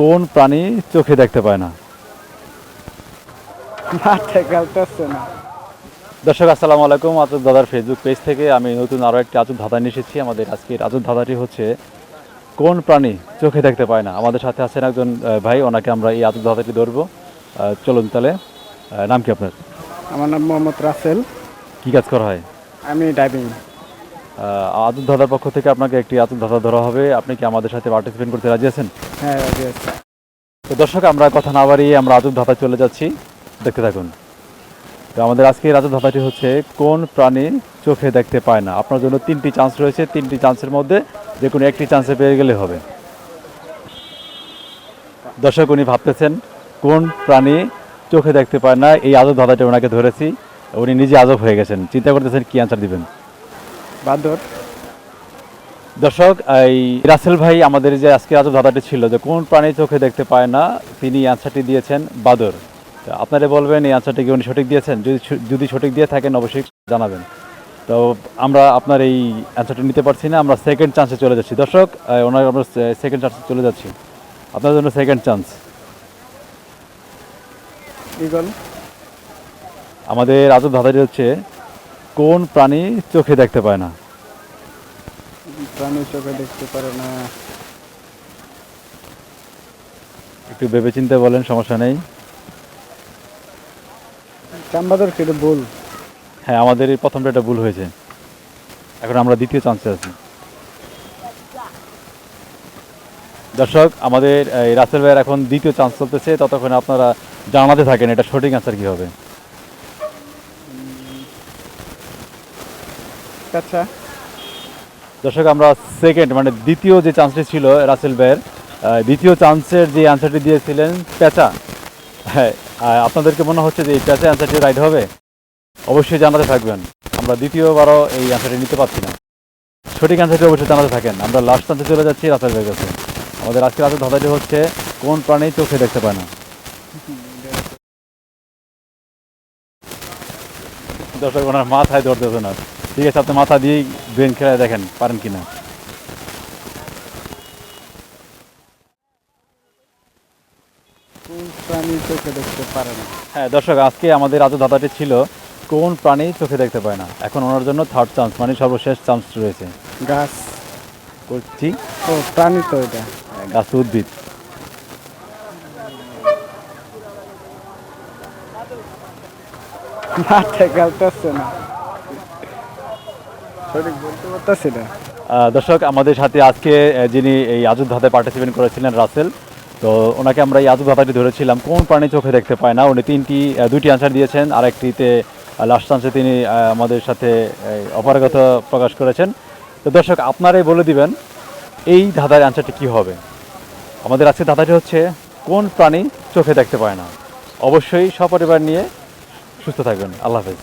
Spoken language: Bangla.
কোন প্রাণী চোখে দেখতে পায় না? মাথায় খেলতেছে না। দর্শক আসসালামু আলাইকুম। আচুর দাদার ফেসবুক পেজ থেকে আমি নতুন আরও একটি আচুর ধাঁধা নিয়ে এসেছি। আমাদের আজকের আচুর ধাঁধাটি হচ্ছে কোন প্রাণী চোখে দেখতে পায় না। আমাদের সাথে আছেন একজন ভাই, ওনাকে আমরা এই আচুর ধাঁধাটি ধরবো। চলুন তাহলে। নাম কি আপনার? আমার নাম মোহাম্মদ রাসেল। কী কাজ করা হয়? আমি ড্রাইভিং। আচুর ধাঁধার পক্ষ থেকে আপনাকে একটি আচুর ধাঁধা ধরা হবে। আপনি কি আমাদের সাথে পার্টিসিপেট করতে রাজি আছেন? হ্যাঁ, রাজি আছি। তো দর্শক, আমরা কথা না বাড়িয়ে আমরা আচুর ধাঁধায় চলে যাচ্ছি, দেখতে থাকুন। তো আমাদের আজকের আচুর ধাঁধাটি হচ্ছে কোন প্রাণী চোখে দেখতে পায় না। আপনার জন্য 3টি চান্স রয়েছে, 3টি চান্সের মধ্যে যে কোনো একটি চান্সে পেয়ে গেলে হবে। দর্শক, উনি ভাবতেছেন কোন প্রাণী চোখে দেখতে পায় না। এই আজব ধাঁধাটি ওনাকে ধরেছি, উনি নিজে আজব হয়ে গেছেন, চিন্তা করতেছেন কি অ্যান্সার দিবেন। বাদর। দর্শক, এই রাসেল ভাই আমাদের যে আজকে আজব ধাঁধাটি ছিল যে কোন প্রাণী চোখে দেখতে পায় না, তিনি অ্যান্সারটি দিয়েছেন বাদর। আপনারা বলবেন এই অ্যান্সারটি কি উনি সঠিক দিয়েছেন? যদি সঠিক দিয়ে থাকেন অবশ্যই জানাবেন। তো আমরা আপনার এই অ্যান্সারটি নিতে পারছি না, আমরা সেকেন্ড চান্সে চলে যাচ্ছি। দর্শক, ওনার আমরা সেকেন্ড চান্সে চলে যাচ্ছি, আপনার জন্য সেকেন্ড চান্স। ইগল। আমাদের আজব ধাঁধাটি হচ্ছে কোন প্রাণী চোখে দেখতে পায় না। প্রাণী চোখে দেখতে পারে না। একটু ভেবেচিন্তে বলেন, সমস্যা নেই। চাম্বাদর কেটে বল। হ্যাঁ, আমাদের এই প্রথমটা এটা ভুল হয়েছে, এখন আমরা দ্বিতীয় চান্সে আছি। দর্শক, আমাদের এই রাসেল ভাইয়ের এখন দ্বিতীয় চান্স চলতেছে, ততক্ষণে আপনারা জানাতে থাকেন এটা সঠিক অ্যান্সার কী হবে। আচ্ছা, দর্শক, আমরা সেকেন্ড মানে দ্বিতীয় যে চান্সটি ছিল রাসেল ভাইয়ের, দ্বিতীয় চান্সের যে অ্যান্সারটি দিয়েছিলেন পেঁচা। হ্যাঁ, আপনাদেরকে মনে হচ্ছে যে এই পেঁচা অ্যান্সারটি রাইট হবে? অবশ্যই জানাতে থাকবেন, আমরা দ্বিতীয়বারও এই অ্যান্সারটি নিতে পারছি না। সঠিক অ্যান্সারটি অবশ্যই জানাতে থাকেন। আমরা লাস্ট চান্সে চলে যাচ্ছি রাসেল ভাইয়ের কাছে। আমাদের আজকের রাতের ধাঁধাটি হচ্ছে কোন প্রাণী চোখে দেখতে পায় না। দর্শক, ওনার মাথায় ধরতেছে না। ঠিক আছে, আপনি মাথা দিয়েই ব্রেন খেলায় দেখেন পারেন কিনা। কোন প্রাণী চোখে দেখতে পারে না? হ্যাঁ দর্শক, আজকে আমাদের আজও ধাঁধাটি ছিল কোন প্রাণী চোখে দেখতে পায় না। এখন ওনার জন্য থার্ড চান্স মানে সর্বশেষ চান্স রয়েছে। গাছ। করছি। ও, প্রাণী তো এটা। গাছ তো উদ্ভিদ। মাথায় খেলতেছে না। সঠিক বলতে পারতেছি না। দর্শক, আমাদের সাথে আজকে যিনি এই আজব ধাঁধায় পার্টিসিপেট করেছিলেন রাসেল, তো ওনাকে আমরা এই আজব ধাঁধাটি ধরেছিলাম কোন প্রাণী চোখে দেখতে পায় না। উনি দুইটি অ্যান্সার দিয়েছেন, আর একটিতে লাস্ট চান্সে তিনি আমাদের সাথে অপারগতা প্রকাশ করেছেন। তো দর্শক, আপনারাই বলে দিবেন এই ধাঁধার অ্যান্সারটি কী হবে। আমাদের আজকে ধাঁধাটি হচ্ছে কোন প্রাণী চোখে দেখতে পায় না। অবশ্যই সপরিবার নিয়ে সুস্থ থাকবেন। আল্লাহ হাফেজ।